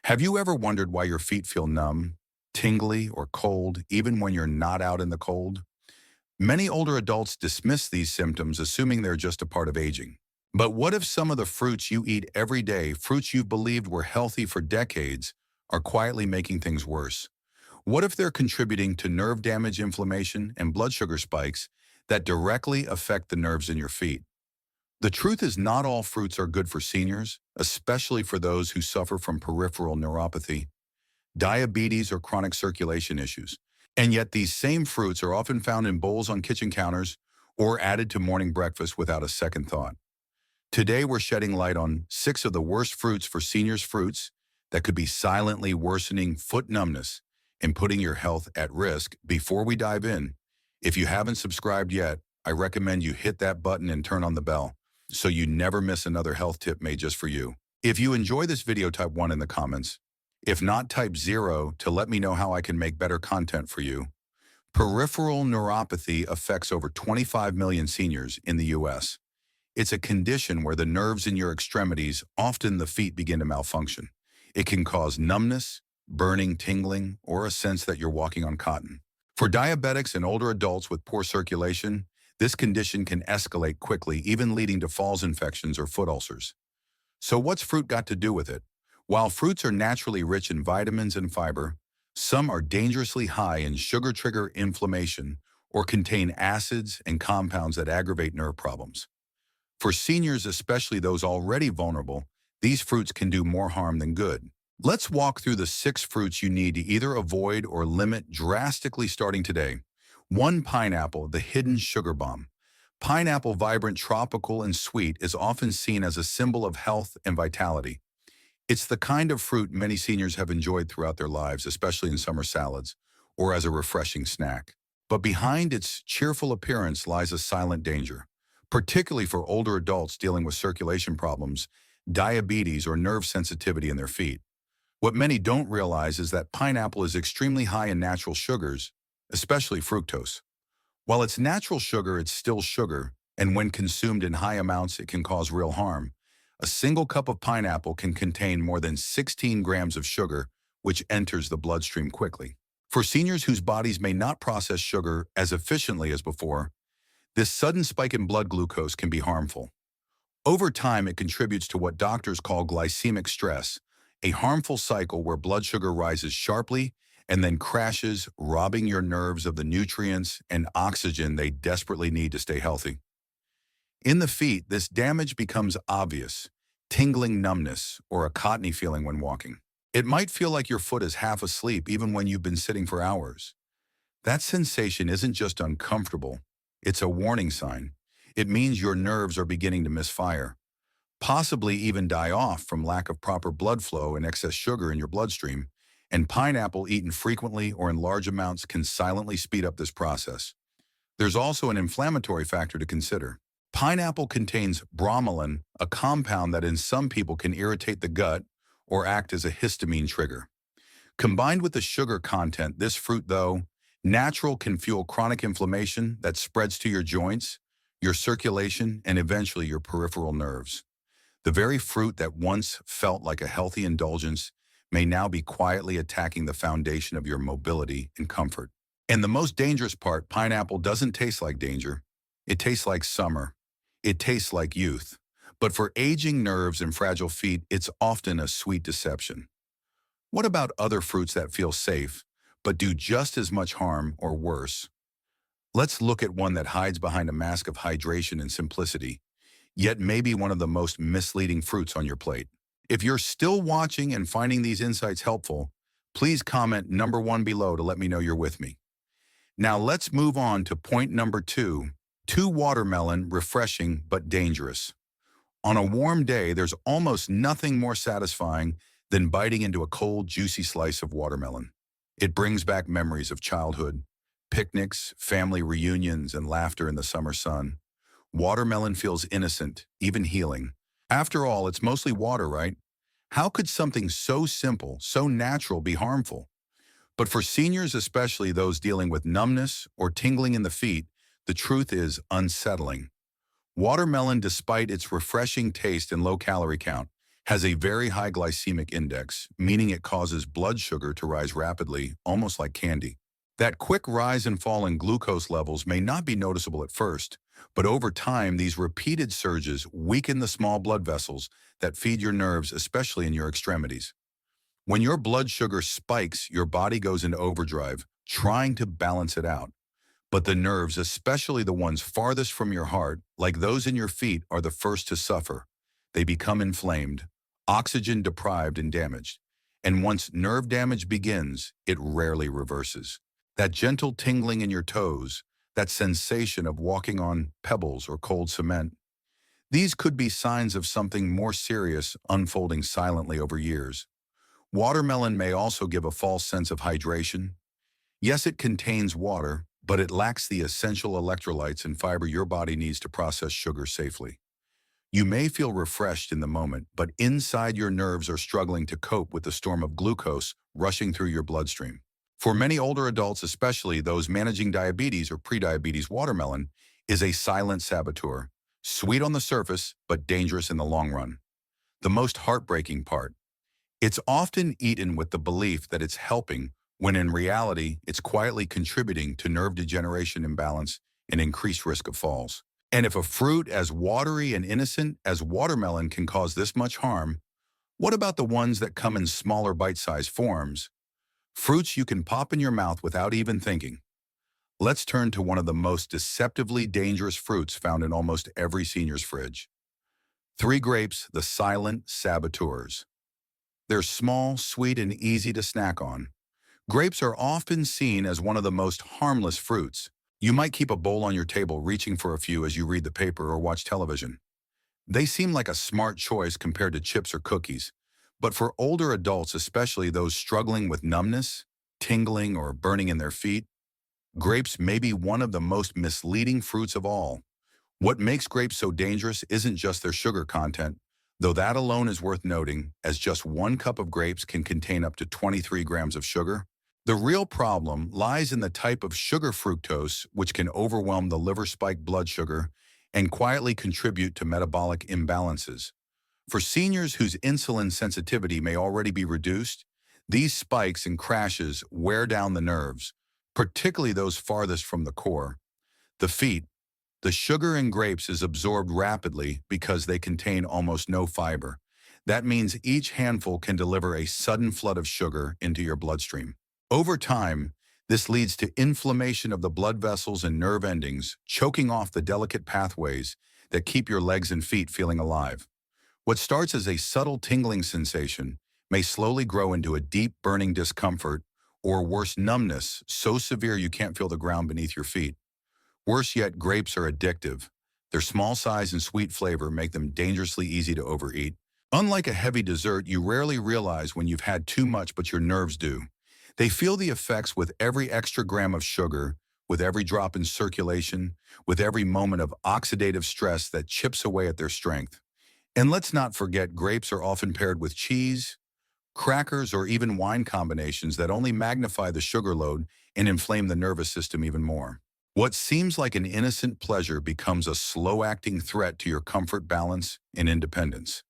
Have you ever wondered why your feet feel numb, tingly, or cold, even when you're not out in the cold? Many older adults dismiss these symptoms, assuming they're just a part of aging. But what if some of the fruits you eat every day, fruits you've believed were healthy for decades, are quietly making things worse? What if they're contributing to nerve damage, inflammation, and blood sugar spikes that directly affect the nerves in your feet? The truth is, not all fruits are good for seniors, especially for those who suffer from peripheral neuropathy, diabetes, or chronic circulation issues. And yet these same fruits are often found in bowls on kitchen counters or added to morning breakfast without a second thought. Today we're shedding light on 6 of the worst fruits for seniors, fruits that could be silently worsening foot numbness and putting your health at risk. Before we dive in, if you haven't subscribed yet, I recommend you hit that button and turn on the bell so you never miss another health tip made just for you. If you enjoy this video, type 1 in the comments. If not, type 0 to let me know how I can make better content for you. Peripheral neuropathy affects over 25 million seniors in the US. It's a condition where the nerves in your extremities, often the feet, begin to malfunction. It can cause numbness, burning, tingling, or a sense that you're walking on cotton. For diabetics and older adults with poor circulation, this condition can escalate quickly, even leading to falls infections or foot ulcers. So what's fruit got to do with it? While fruits are naturally rich in vitamins and fiber, some are dangerously high in sugar, trigger inflammation, or contain acids and compounds that aggravate nerve problems. For seniors, especially those already vulnerable, these fruits can do more harm than good. Let's walk through the 6 fruits you need to either avoid or limit drastically starting today. 1. Pineapple, the hidden sugar bomb. Pineapple, vibrant, tropical, and sweet, is often seen as a symbol of health and vitality. It's the kind of fruit many seniors have enjoyed throughout their lives, especially in summer salads or as a refreshing snack. But behind its cheerful appearance lies a silent danger, particularly for older adults dealing with circulation problems, diabetes, or nerve sensitivity in their feet. What many don't realize is that pineapple is extremely high in natural sugars, especially fructose. While it's natural sugar, it's still sugar, and when consumed in high amounts, it can cause real harm. A single cup of pineapple can contain more than 16 grams of sugar, which enters the bloodstream quickly. For seniors whose bodies may not process sugar as efficiently as before, this sudden spike in blood glucose can be harmful. Over time, it contributes to what doctors call glycemic stress, a harmful cycle where blood sugar rises sharply and then crashes, robbing your nerves of the nutrients and oxygen they desperately need to stay healthy. In the feet, this damage becomes obvious: tingling numbness or a cottony feeling when walking. It might feel like your foot is half asleep even when you've been sitting for hours. That sensation isn't just uncomfortable, it's a warning sign. It means your nerves are beginning to misfire, possibly even die off from lack of proper blood flow and excess sugar in your bloodstream, and pineapple eaten frequently or in large amounts can silently speed up this process. There's also an inflammatory factor to consider. Pineapple contains bromelain, a compound that in some people can irritate the gut or act as a histamine trigger. Combined with the sugar content, this fruit, though natural, can fuel chronic inflammation that spreads to your joints, your circulation, and eventually your peripheral nerves. The very fruit that once felt like a healthy indulgence may now be quietly attacking the foundation of your mobility and comfort. And the most dangerous part, pineapple doesn't taste like danger. It tastes like summer. It tastes like youth. But for aging nerves and fragile feet, it's often a sweet deception. What about other fruits that feel safe, but do just as much harm or worse? Let's look at one that hides behind a mask of hydration and simplicity, yet maybe one of the most misleading fruits on your plate. If you're still watching and finding these insights helpful, please comment number 1 below to let me know you're with me. Now let's move on to point number 2, watermelon, refreshing but dangerous. On a warm day, there's almost nothing more satisfying than biting into a cold, juicy slice of watermelon. It brings back memories of childhood, picnics, family reunions, and laughter in the summer sun. Watermelon feels innocent, even healing. After all, it's mostly water, right? How could something so simple, so natural, be harmful? But for seniors, especially those dealing with numbness or tingling in the feet, the truth is unsettling. Watermelon, despite its refreshing taste and low calorie count, has a very high glycemic index, meaning it causes blood sugar to rise rapidly, almost like candy. That quick rise and fall in glucose levels may not be noticeable at first, but over time, these repeated surges weaken the small blood vessels that feed your nerves, especially in your extremities. When your blood sugar spikes, your body goes into overdrive, trying to balance it out. But the nerves, especially the ones farthest from your heart, like those in your feet, are the first to suffer. They become inflamed, oxygen deprived and damaged. And once nerve damage begins, it rarely reverses. That gentle tingling in your toes, that sensation of walking on pebbles or cold cement, these could be signs of something more serious unfolding silently over years. Watermelon may also give a false sense of hydration. Yes, it contains water, but it lacks the essential electrolytes and fiber your body needs to process sugar safely. You may feel refreshed in the moment, but inside your nerves are struggling to cope with the storm of glucose rushing through your bloodstream. For many older adults, especially those managing diabetes or prediabetes, watermelon is a silent saboteur, sweet on the surface, but dangerous in the long run. The most heartbreaking part, it's often eaten with the belief that it's helping, when in reality, it's quietly contributing to nerve degeneration imbalance and increased risk of falls. And if a fruit as watery and innocent as watermelon can cause this much harm, what about the ones that come in smaller bite-sized forms? Fruits you can pop in your mouth without even thinking. Let's turn to one of the most deceptively dangerous fruits found in almost every senior's fridge. 3 grapes, the silent saboteurs. They're small, sweet, and easy to snack on. Grapes are often seen as one of the most harmless fruits. You might keep a bowl on your table reaching for a few as you read the paper or watch television. They seem like a smart choice compared to chips or cookies. But for older adults, especially those struggling with numbness, tingling, or burning in their feet, grapes may be one of the most misleading fruits of all. What makes grapes so dangerous isn't just their sugar content, though that alone is worth noting, as just 1 cup of grapes can contain up to 23 grams of sugar. The real problem lies in the type of sugar fructose, which can overwhelm the liver-spike blood sugar and quietly contribute to metabolic imbalances. For seniors whose insulin sensitivity may already be reduced, these spikes and crashes wear down the nerves, particularly those farthest from the core. The feet. The sugar in grapes is absorbed rapidly because they contain almost no fiber. That means each handful can deliver a sudden flood of sugar into your bloodstream. Over time, this leads to inflammation of the blood vessels and nerve endings, choking off the delicate pathways that keep your legs and feet feeling alive. What starts as a subtle tingling sensation may slowly grow into a deep burning discomfort, or worse, numbness, so severe you can't feel the ground beneath your feet. Worse yet, grapes are addictive. Their small size and sweet flavor make them dangerously easy to overeat. Unlike a heavy dessert, you rarely realize when you've had too much, but your nerves do. They feel the effects with every extra gram of sugar, with every drop in circulation, with every moment of oxidative stress that chips away at their strength. And let's not forget, grapes are often paired with cheese, crackers, or even wine combinations that only magnify the sugar load and inflame the nervous system even more. What seems like an innocent pleasure becomes a slow-acting threat to your comfort, balance, and independence.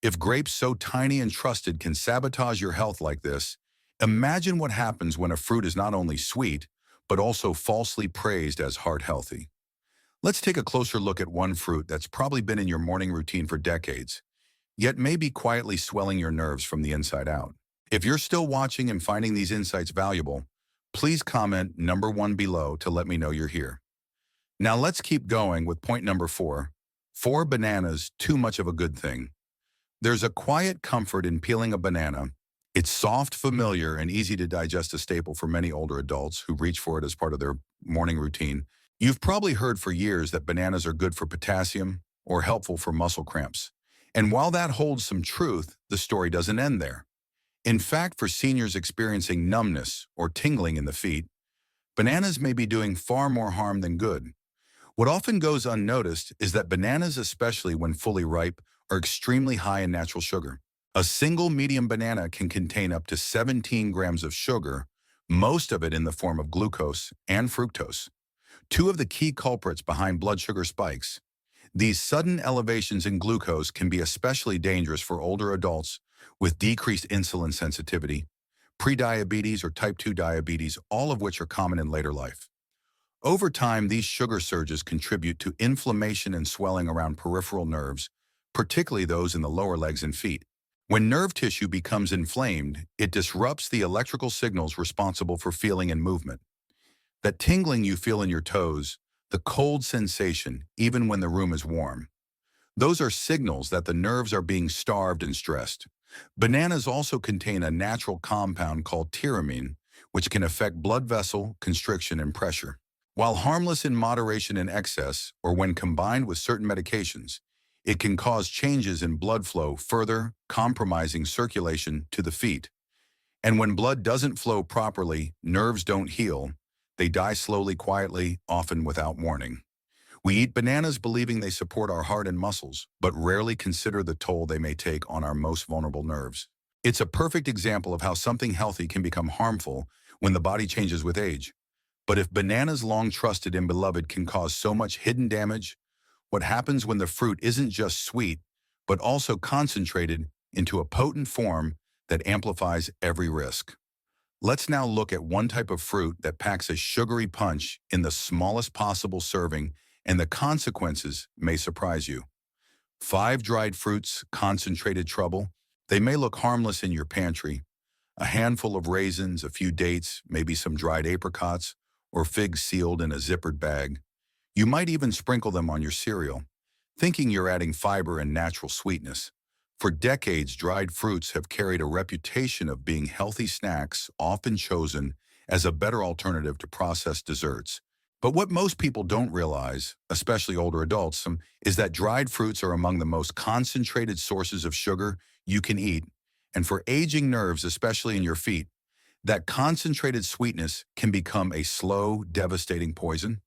If grapes so tiny and trusted can sabotage your health like this, imagine what happens when a fruit is not only sweet, but also falsely praised as heart-healthy. Let's take a closer look at one fruit that's probably been in your morning routine for decades, yet may be quietly swelling your nerves from the inside out. If you're still watching and finding these insights valuable, please comment number 1 below to let me know you're here. Now let's keep going with point number 4. 4 bananas, too much of a good thing. There's a quiet comfort in peeling a banana. It's soft, familiar, and easy to digest, a staple for many older adults who reach for it as part of their morning routine. You've probably heard for years that bananas are good for potassium or helpful for muscle cramps. And while that holds some truth, the story doesn't end there. In fact, for seniors experiencing numbness or tingling in the feet, bananas may be doing far more harm than good. What often goes unnoticed is that bananas, especially when fully ripe, are extremely high in natural sugar. A single medium banana can contain up to 17 grams of sugar, most of it in the form of glucose and fructose, 2 of the key culprits behind blood sugar spikes. These sudden elevations in glucose can be especially dangerous for older adults with decreased insulin sensitivity, prediabetes or type 2 diabetes, all of which are common in later life. Over time, these sugar surges contribute to inflammation and swelling around peripheral nerves, particularly those in the lower legs and feet. When nerve tissue becomes inflamed, it disrupts the electrical signals responsible for feeling and movement. That tingling you feel in your toes, the cold sensation, even when the room is warm. Those are signals that the nerves are being starved and stressed. Bananas also contain a natural compound called tyramine, which can affect blood vessel constriction and pressure. While harmless in moderation and excess, or when combined with certain medications, it can cause changes in blood flow, further compromising circulation to the feet. And when blood doesn't flow properly, nerves don't heal. They die slowly, quietly, often without warning. We eat bananas believing they support our heart and muscles, but rarely consider the toll they may take on our most vulnerable nerves. It's a perfect example of how something healthy can become harmful when the body changes with age. But if bananas long trusted and beloved can cause so much hidden damage, what happens when the fruit isn't just sweet, but also concentrated into a potent form that amplifies every risk? Let's now look at one type of fruit that packs a sugary punch in the smallest possible serving, and the consequences may surprise you. 5 dried fruits, concentrated trouble. They may look harmless in your pantry. A handful of raisins, a few dates, maybe some dried apricots, or figs sealed in a zippered bag. You might even sprinkle them on your cereal, thinking you're adding fiber and natural sweetness. For decades, dried fruits have carried a reputation of being healthy snacks, often chosen as a better alternative to processed desserts. But what most people don't realize, especially older adults, is that dried fruits are among the most concentrated sources of sugar you can eat. And for aging nerves, especially in your feet, that concentrated sweetness can become a slow, devastating poison.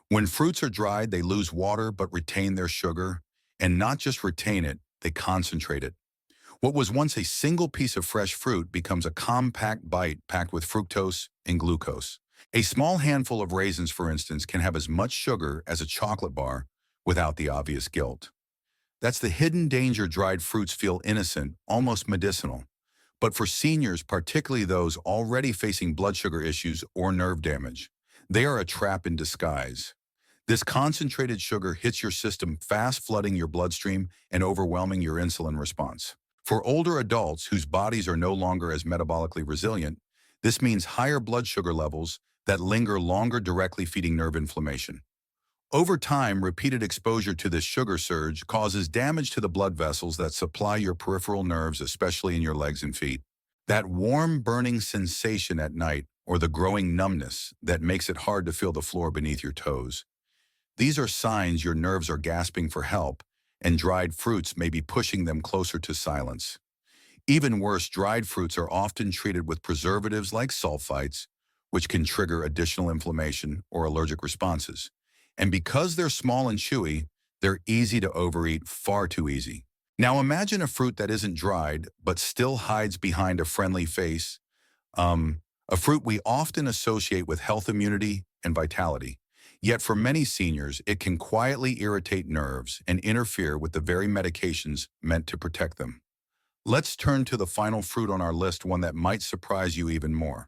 When fruits are dried, they lose water but retain their sugar, and not just retain it, they concentrate it. What was once a single piece of fresh fruit becomes a compact bite packed with fructose and glucose. A small handful of raisins, for instance, can have as much sugar as a chocolate bar without the obvious guilt. That's the hidden danger. Dried fruits feel innocent, almost medicinal. But for seniors, particularly those already facing blood sugar issues or nerve damage, they are a trap in disguise. This concentrated sugar hits your system fast, flooding your bloodstream and overwhelming your insulin response. For older adults whose bodies are no longer as metabolically resilient, this means higher blood sugar levels that linger longer, directly feeding nerve inflammation. Over time, repeated exposure to this sugar surge causes damage to the blood vessels that supply your peripheral nerves, especially in your legs and feet. That warm, burning sensation at night, or the growing numbness that makes it hard to feel the floor beneath your toes. These are signs your nerves are gasping for help, and dried fruits may be pushing them closer to silence. Even worse, dried fruits are often treated with preservatives like sulfites, which can trigger additional inflammation or allergic responses. And because they're small and chewy, they're easy to overeat, far too easy. Now imagine a fruit that isn't dried, but still hides behind a friendly face. A fruit we often associate with health, immunity, and vitality. Yet for many seniors, it can quietly irritate nerves and interfere with the very medications meant to protect them. Let's turn to the final fruit on our list, one that might surprise you even more.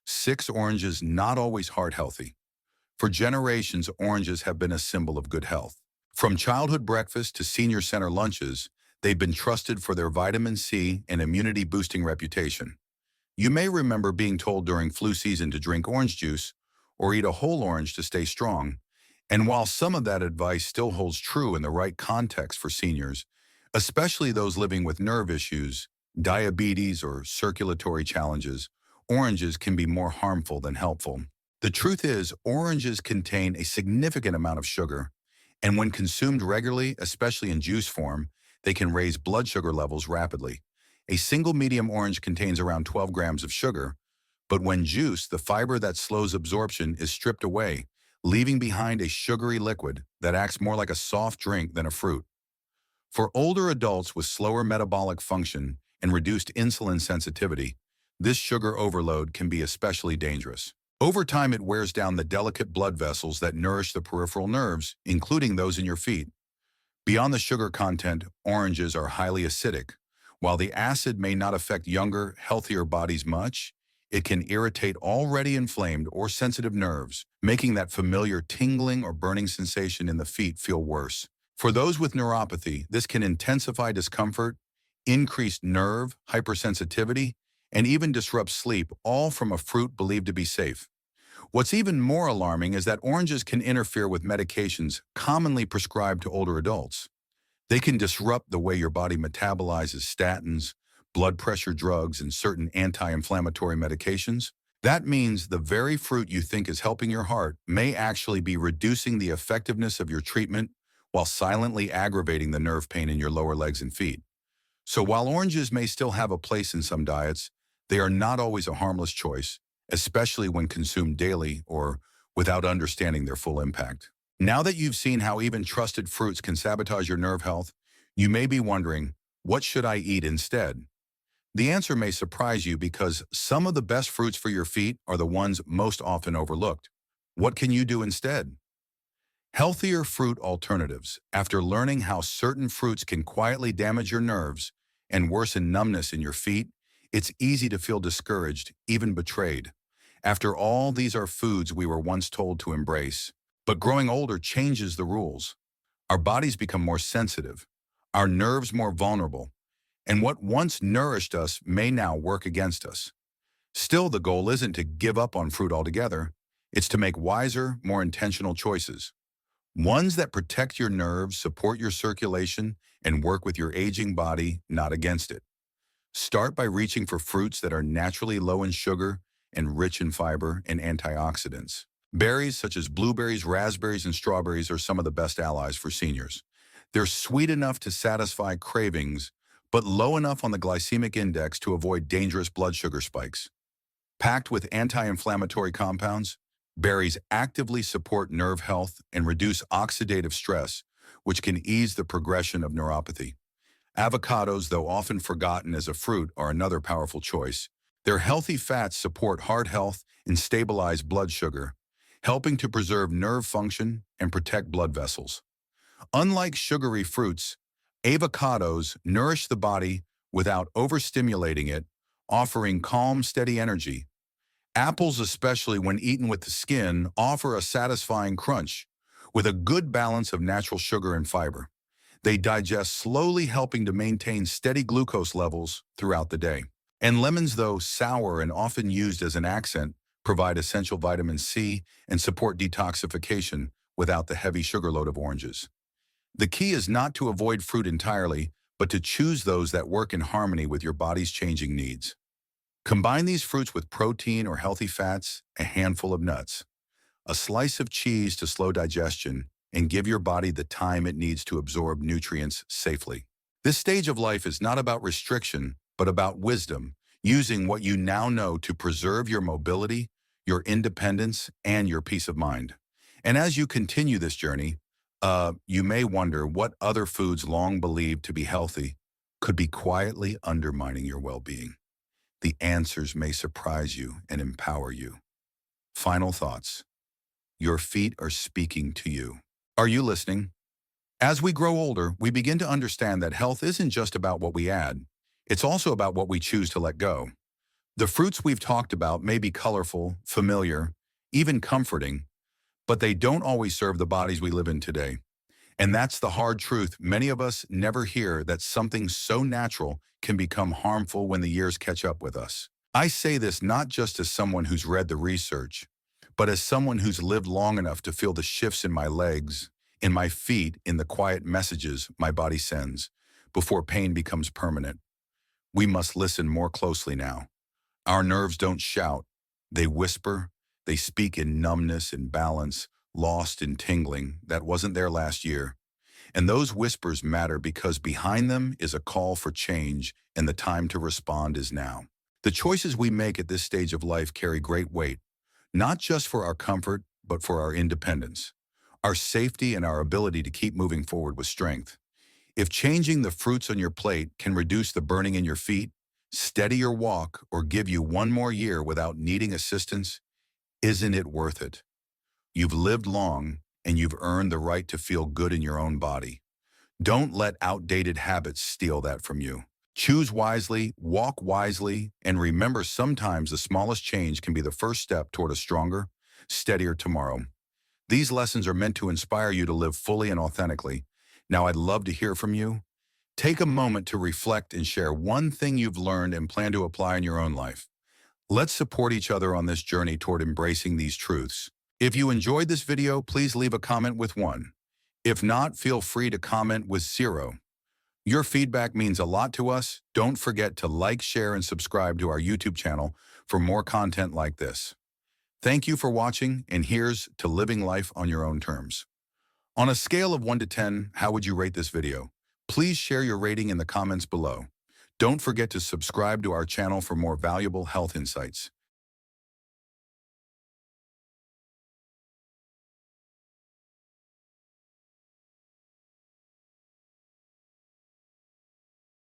6 oranges, not always heart healthy. For generations, oranges have been a symbol of good health. From childhood breakfast to senior center lunches, they've been trusted for their vitamin C and immunity-boosting reputation. You may remember being told during flu season to drink orange juice or eat a whole orange to stay strong. And while some of that advice still holds true in the right context for seniors, especially those living with nerve issues, diabetes, or circulatory challenges, oranges can be more harmful than helpful. The truth is, oranges contain a significant amount of sugar, and when consumed regularly, especially in juice form, they can raise blood sugar levels rapidly. A single medium orange contains around 12 grams of sugar, but when juiced, the fiber that slows absorption is stripped away, leaving behind a sugary liquid that acts more like a soft drink than a fruit. For older adults with slower metabolic function and reduced insulin sensitivity, this sugar overload can be especially dangerous. Over time, it wears down the delicate blood vessels that nourish the peripheral nerves, including those in your feet. Beyond the sugar content, oranges are highly acidic. While the acid may not affect younger, healthier bodies much, it can irritate already inflamed or sensitive nerves, making that familiar tingling or burning sensation in the feet feel worse. For those with neuropathy, this can intensify discomfort, increase nerve hypersensitivity, and even disrupt sleep, all from a fruit believed to be safe. What's even more alarming is that oranges can interfere with medications commonly prescribed to older adults. They can disrupt the way your body metabolizes statins, blood pressure drugs, and certain anti-inflammatory medications. That means the very fruit you think is helping your heart may actually be reducing the effectiveness of your treatment while silently aggravating the nerve pain in your lower legs and feet. So while oranges may still have a place in some diets, they are not always a harmless choice, especially when consumed daily or without understanding their full impact. Now that you've seen how even trusted fruits can sabotage your nerve health, you may be wondering, what should I eat instead? The answer may surprise you because some of the best fruits for your feet are the ones most often overlooked. What can you do instead? Healthier fruit alternatives. After learning how certain fruits can quietly damage your nerves and worsen numbness in your feet, it's easy to feel discouraged, even betrayed. After all, these are foods we were once told to embrace. But growing older changes the rules. Our bodies become more sensitive, our nerves more vulnerable, and what once nourished us may now work against us. Still, the goal isn't to give up on fruit altogether. It's to make wiser, more intentional choices. Ones that protect your nerves, support your circulation, and work with your aging body, not against it. Start by reaching for fruits that are naturally low in sugar and rich in fiber and antioxidants. Berries such as blueberries, raspberries, and strawberries are some of the best allies for seniors. They're sweet enough to satisfy cravings, but low enough on the glycemic index to avoid dangerous blood sugar spikes. Packed with anti-inflammatory compounds, berries actively support nerve health and reduce oxidative stress, which can ease the progression of neuropathy. Avocados, though often forgotten as a fruit, are another powerful choice. Their healthy fats support heart health and stabilize blood sugar, helping to preserve nerve function and protect blood vessels. Unlike sugary fruits, avocados nourish the body without overstimulating it, offering calm, steady energy. Apples, especially when eaten with the skin, offer a satisfying crunch, with a good balance of natural sugar and fiber. They digest slowly, helping to maintain steady glucose levels throughout the day. And lemons, though sour and often used as an accent, provide essential vitamin C and support detoxification without the heavy sugar load of oranges. The key is not to avoid fruit entirely, but to choose those that work in harmony with your body's changing needs. Combine these fruits with protein or healthy fats, a handful of nuts, a slice of cheese to slow digestion, and give your body the time it needs to absorb nutrients safely. This stage of life is not about restriction, but about wisdom, using what you now know to preserve your mobility, your independence, and your peace of mind. And as you continue this journey, you may wonder what other foods long believed to be healthy could be quietly undermining your well-being. The answers may surprise you and empower you. Final thoughts. Your feet are speaking to you. Are you listening? As we grow older, we begin to understand that health isn't just about what we add. It's also about what we choose to let go. The fruits we've talked about may be colorful, familiar, even comforting, but they don't always serve the bodies we live in today. And that's the hard truth. Many of us never hear that something so natural can become harmful when the years catch up with us. I say this not just as someone who's read the research, but as someone who's lived long enough to feel the shifts in my legs, in my feet, in the quiet messages my body sends, before pain becomes permanent. We must listen more closely now. Our nerves don't shout. They whisper. They speak in numbness and balance, lost in tingling that wasn't there last year. And those whispers matter because behind them is a call for change, and the time to respond is now. The choices we make at this stage of life carry great weight, not just for our comfort, but for our independence, our safety, and our ability to keep moving forward with strength. If changing the fruits on your plate can reduce the burning in your feet, steady your walk, or give you one more year without needing assistance, isn't it worth it? You've lived long, and you've earned the right to feel good in your own body. Don't let outdated habits steal that from you. Choose wisely, walk wisely, and remember sometimes the smallest change can be the first step toward a stronger, steadier tomorrow. These lessons are meant to inspire you to live fully and authentically. Now, I'd love to hear from you. Take a moment to reflect and share one thing you've learned and plan to apply in your own life. Let's support each other on this journey toward embracing these truths. If you enjoyed this video, please leave a comment with 1. If not, feel free to comment with 0. Your feedback means a lot to us. Don't forget to like, share, and subscribe to our YouTube channel for more content like this. Thank you for watching, and here's to living life on your own terms. On a scale of 1 to 10, how would you rate this video? Please share your rating in the comments below. Don't forget to subscribe to our channel for more valuable health insights.